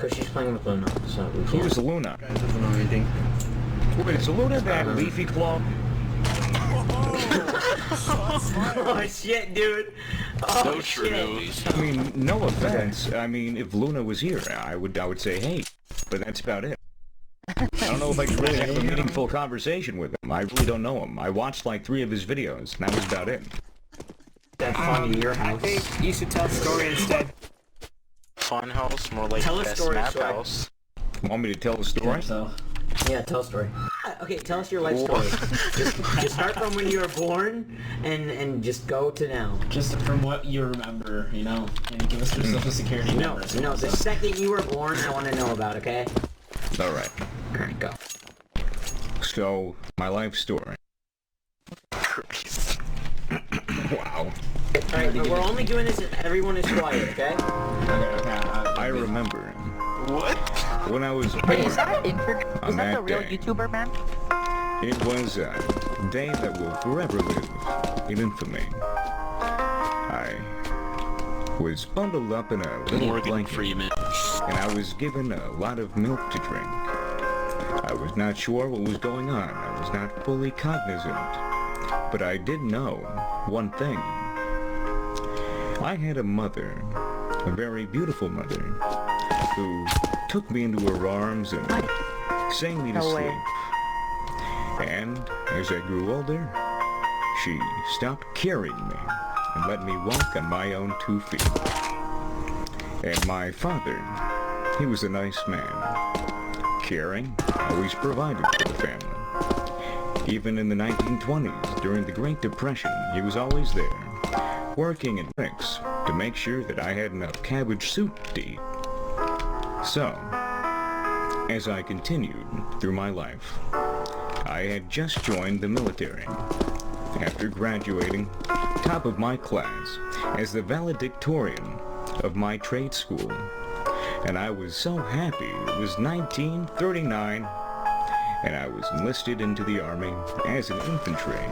Because she's playing with Luna, so we can't. Who is Luna? Guy doesn't know anything. Wait, is Luna that leafy claw? Oh shit, dude! Oh No shit! true. I mean, no offense. I mean, if Luna was here, I would say hey, but that's about it. I don't know if I could really have a meaningful conversation with him. I really don't know him. I watched like 3 of his videos, and that was about it. That fun in your I house. think you should tell a story instead. Fun house, more like Tell a best story, map Swag. house. Want me to tell the story? Yeah, tell a story. Okay, tell us your life story. just start from when you were born, and just go to now. Just from what you remember, you know, and give us your social security No, numbers. no, the second you were born, I want to know about, okay? Alright. Alright, go. So, my life story. Christ. Wow. Alright, but we're only doing this if everyone is quiet, okay? I remember What? when I was Wait, is born that an intern? on Is that that the real day. YouTuber, man? It was a day that will forever live in infamy. I was bundled up in a little Morgan blanket, Freeman. and I was given a lot of milk to drink. I was not sure what was going on. I was not fully cognizant. But I did know one thing. I had a mother, a very beautiful mother, who took me into her arms and sang me to No way. sleep. And as I grew older, she stopped carrying me and let me walk on my own 2 feet. And my father, he was a nice man. Caring, always provided for the family. Even in the 1920s, during the Great Depression, he was always there, working in clinics to make sure that I had enough cabbage soup to eat. So, as I continued through my life, I had just joined the military. After graduating, top of my class, as the valedictorian of my trade school. And I was so happy. It was 1939, and I was enlisted into the army as an infantry.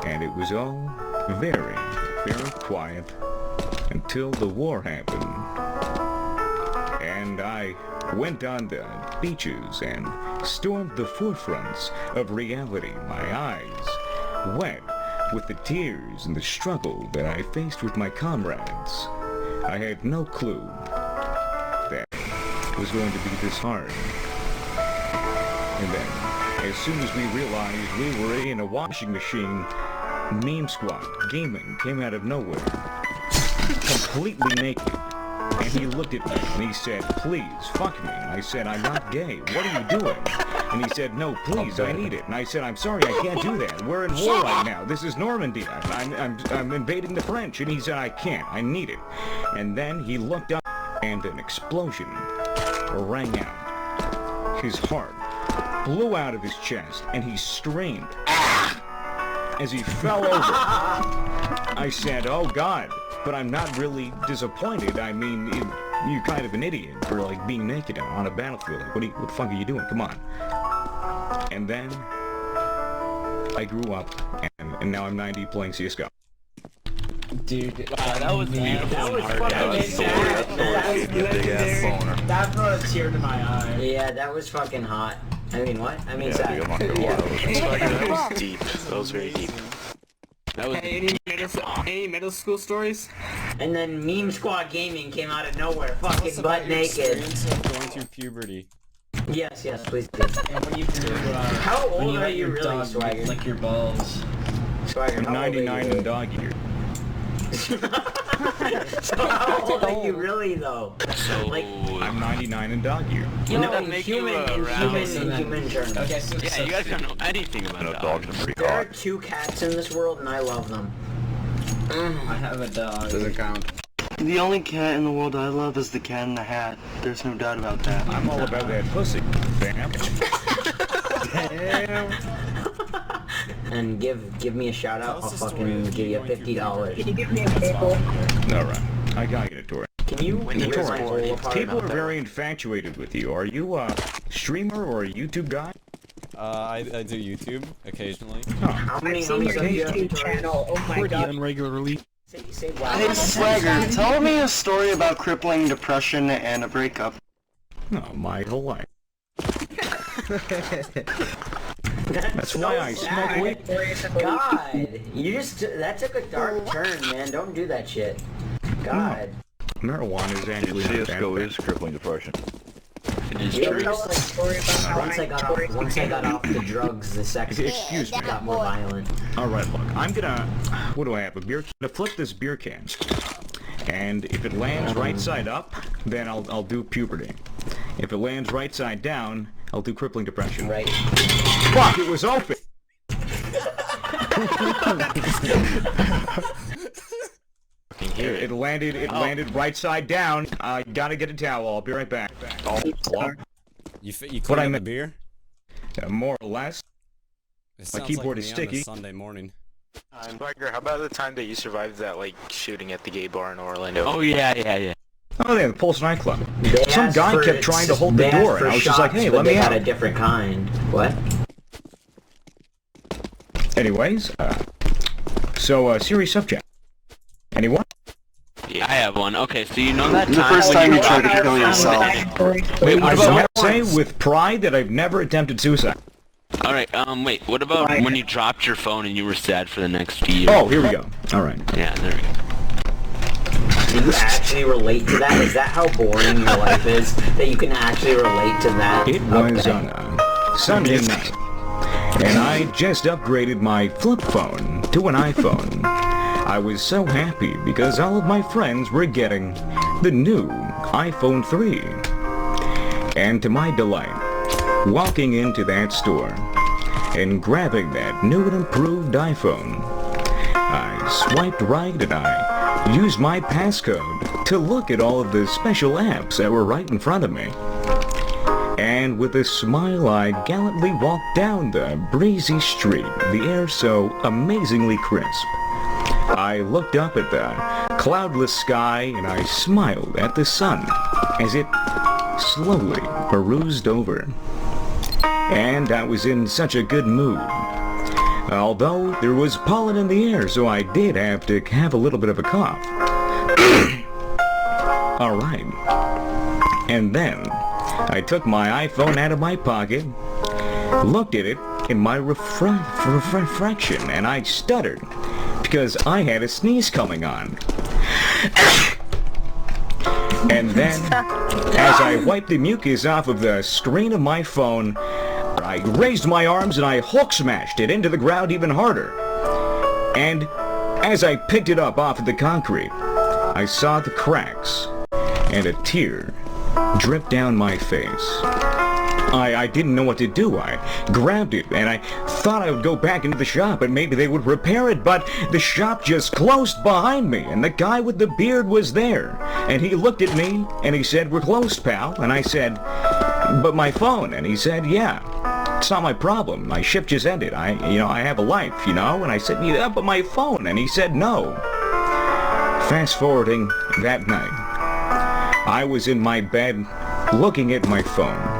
And it was all very, very quiet until the war happened. And I went on the beaches and stormed the forefronts of reality, my eyes wet with the tears and the struggle that I faced with my comrades. I had no clue that it was going to be this hard. And then, as soon as we realized we were in a washing machine, Meme Squad Gaming came out of nowhere, completely naked. And he looked at me and he said, "Please, fuck me." And I said, "I'm not gay. What are you doing?" And he said, "No, please, I need it." And I said, "I'm sorry, I can't do that. We're in war right now. This is Normandy. I'm invading the French." And he said, "I can't. I need it." And then he looked up and an explosion rang out. His heart blew out of his chest and he screamed as he fell over. I said, "Oh God." But I'm not really disappointed. I mean, you're kind of an idiot for like being naked on a battlefield. Like, what the fuck are you doing? Come on. And then I grew up, and now I'm 90 playing CS:GO. Dude, Wow, that was beautiful. That was Hard. fucking That was so legendary. that brought a tear to my eye. Yeah, that was fucking hot. I mean, what? I mean, Yeah, dude, I'm not gonna lie. That was deep. That was very deep. That was Hey, any middle school stories? And then Meme Squad Gaming came out of nowhere, fucking butt naked. Going through puberty. Yes, please do. And when you grew How when old you are let you your really, dog Swagger? lick your balls. Swagger, I'm how old are 99 you? in dog year. So how old are you really, though? so. Like, I'm 99 in dog year. no, that in make you, human, round? in human terms. Okay, so Yeah, you guys don't know anything about No, dogs. dogs are pretty There are hot. 2 cats in this world, and I love them. I have a dog. Doesn't count. The only cat in the world I love is the Cat in the Hat. There's no doubt about that. I'm all about that pussy, fam. And give me a shout out, I'll fucking give you $50. Can you give me a example? Alright, I got you, Tori. Can you When he rip was my born, hole apart? People are very infatuated with you. Are you a streamer or a YouTube guy? I do YouTube occasionally. How many I've seen your subs do you have, YouTube Tori? channel. Oh my god. Regularly. Say wow. Hey Swagger, tell me a story about crippling depression and a breakup. Oh, my whole life. That's why I smoke weed. God, that took a dark turn, man. Don't do that shit. God. Marijuana is actually not bad. CSGO is crippling depression. Yeah, just like, once I got off the drugs, the sex Excuse me. got more violent. Alright, look, I'm gonna... What do I have? A beer can? I'm gonna flip this beer can. And if it lands right side up, then I'll do puberty. If it lands right side down, I'll do crippling depression. Right. Fuck, it was open! It landed right side down. I gotta get a towel. I'll be right back. You clean the beer? More or less. It My sounds keyboard like is me on a sticky. Sunday morning. Swagger, how about the time that you survived that, like, shooting at the gay bar in Orlando? Oh yeah. Oh, yeah, the Pulse nightclub. They Some asked guy for- kept trying to hold the they asked door, for and I was just like, shots, hey, but let me they had out. a different kind. What? Anyways, so, serious subject. Anyone? Yeah, I have one. Okay, so you know that The time first when time you dropped tried to your kill phone yourself. Wait, what I about- say with pride that I've never attempted suicide. Alright, wait, what about when you dropped your phone and you were sad for the next few years? Oh, here we go. Alright. Yeah, there we go. Do you actually relate to that? Is that how boring your life is? That you can actually relate to that? It was Okay. on a Sunday night, and I just upgraded my flip phone to an iPhone. I was so happy because all of my friends were getting the new iPhone 3. And to my delight, walking into that store and grabbing that new and improved iPhone, I swiped right and I used my passcode to look at all of the special apps that were right in front of me. And with a smile, I gallantly walked down the breezy street, the air so amazingly crisp. I looked up at the cloudless sky and I smiled at the sun as it slowly perused over. And I was in such a good mood. Although there was pollen in the air, so I did have to have a little bit of a cough. Alright. And then I took my iPhone out of my pocket, looked at it in my refraction, and I stuttered because I had a sneeze coming on. And then, as I wiped the mucus off of the screen of my phone, I raised my arms and I Hulk smashed it into the ground even harder. And as I picked it up off of the concrete, I saw the cracks and a tear dripped down my face. I didn't know what to do. I grabbed it and I thought I would go back into the shop and maybe they would repair it, but the shop just closed behind me and the guy with the beard was there. And he looked at me and he said, "We're closed, pal." And I said, "But my phone?" And he said, "Yeah, it's not my problem. My shift just ended. I have a life, And I said, "Yeah, but my phone." And he said, "No." Fast forwarding that night, I was in my bed looking at my phone.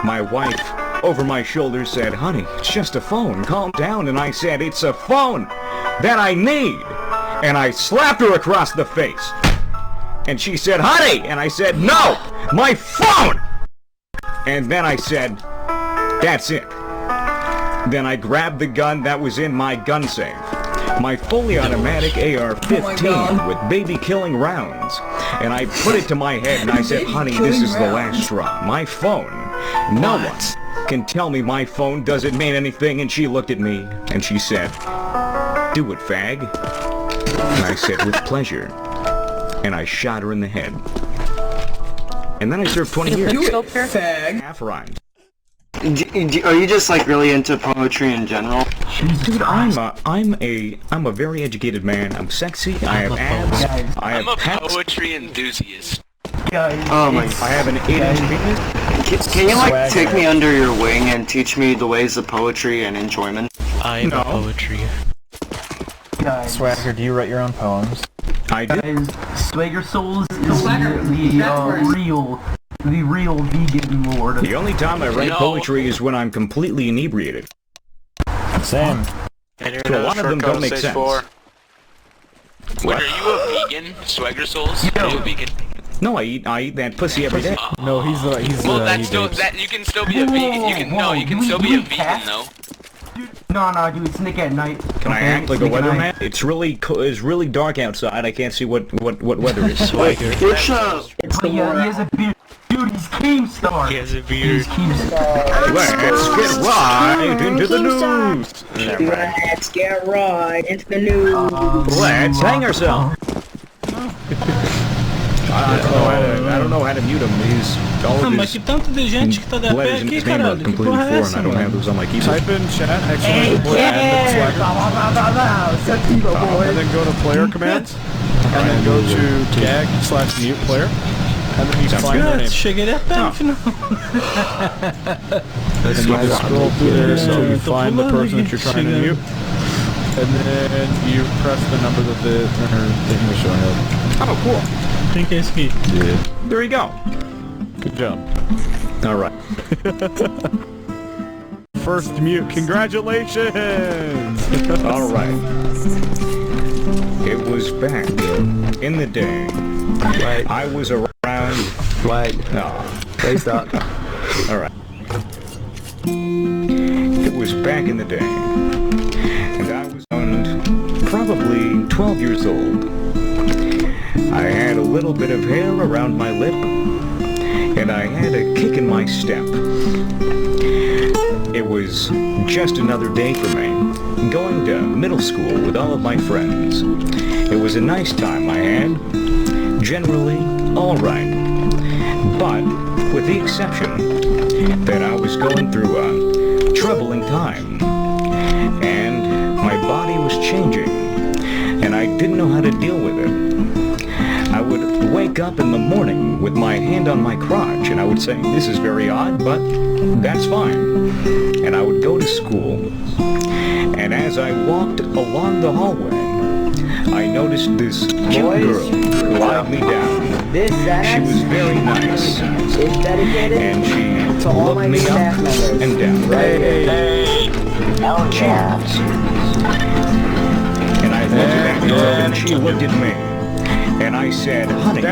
My wife, over my shoulder, said, "Honey, it's just a phone. Calm down." And I said, "It's a phone that I need." And I slapped her across the face. And she said, "Honey!" And I said, "No! My phone!" And then I said, "That's it." Then I grabbed the gun that was in my gun safe. My fully automatic AR-15 with baby-killing rounds. And I put it to my head and I said, "Honey, this is the last straw. My phone. No one can tell me my phone doesn't mean anything." And she looked at me and she said, "Do it, fag." And I said, "With pleasure." And I shot her in the head. And then I served 20 years. Fag. Half rhymed. Are you just like really into poetry in general? Dude, I'm a very educated man. I'm sexy. I have abs. I have I'm a pecs. poetry enthusiast. Oh my! I have an 8-inch penis. Can you like take me under your wing and teach me the ways of poetry and enjoyment? I am No. poetry. Swagger, do you write your own poems? I do. Swagger Souls is the real vegan lord. The only time I write No. poetry is when I'm completely inebriated. Same. So a lot of them don't make sense. Wait, are you a vegan, Swagger Souls? Are you a vegan? No, I eat that pussy every day. No, he's Well, that's he still vapes. that you can still be a vegan. You can still be a vegan though. No, dude, sneak at night. Can I act like a weatherman? It's really dark outside. I can't see what weather is. What's up? He has a beard. Dude, he's Keemstar. He has a beard. Let's get right into the news. Let's get right into the news. Let's hang ourselves. I don't know how to mute him. He's all of Mas que tanto de gente que tá de pé letters in aqui, his name are caralho. Que completely porra é foreign. essa, I don't have mano? those on my keyboard. Type in chat, exclamation point, and then go to player commands, and then go to gag/mute player, and then you find their name. Cheguei até no final. And you just scroll through there until you find the person that you're trying to mute, and then you press the number that the thing was showing up. Oh, cool. Quem que é esse aqui? Yeah. There you go. Good job. All right. First mute. Congratulations. All right. It was back in the day. Right. I was around. Right. No. Please stop. All right. It was back in the day, and I was probably 12 years old. I had a little bit of hair around my lip, and I had a kick in my step. It was just another day for me, going to middle school with all of my friends. It was a nice time I had, generally alright, but with the exception that I was going through a troubling time, and my body was changing, and I didn't know how to deal with it. I would wake up in the morning with my hand on my crotch, and I would say, this is very odd, but that's fine. And I would go to school, and as I walked along the hallway, I noticed this cute girl who eyed me down. She was very nice, and she looked me up and down. Cheers. And I looked at that girl, and she looked at me. And I said, honey,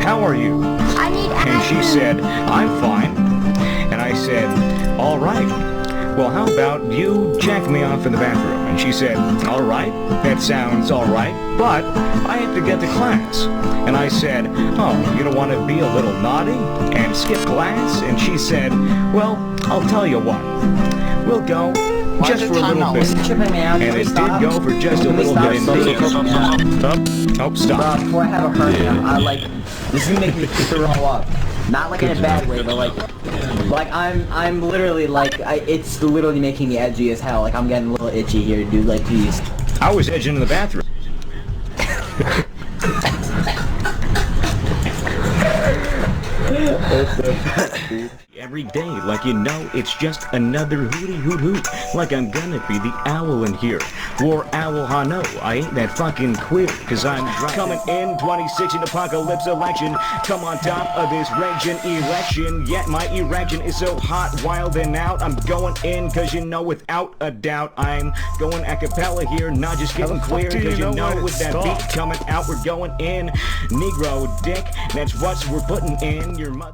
how are you? And she said, I'm fine. And I said, all right. Well, how about you jack me off in the bathroom? And she said, all right, that sounds all right, but I have to get to class. And I said, oh, you don't want to be a little naughty and skip class? And she said, well, I'll tell you what. We'll go just for a little bit. And it did go for just a little bit indeed. Stop. Oh, stop. Before I have a hernia, this is gonna make me throw up. Not like in a bad way, but like I'm literally like, it's literally making me edgy as hell. Like I'm getting a little itchy here, dude. Like, please. I was edging in the bathroom. Every day, like you know, it's just another hooty hoot hoot. Like I'm gonna be the owl in here. War owl, no, I ain't that fucking queer. Cause I'm coming in 2016 apocalypse election. Come on top of this raging election. Yet my erection is so hot, wild and out. I'm going in cause you know without a doubt I'm going a cappella here, not just getting clear. Cause you know with that beat coming out, we're going in. Negro dick, that's what we're putting in your mother.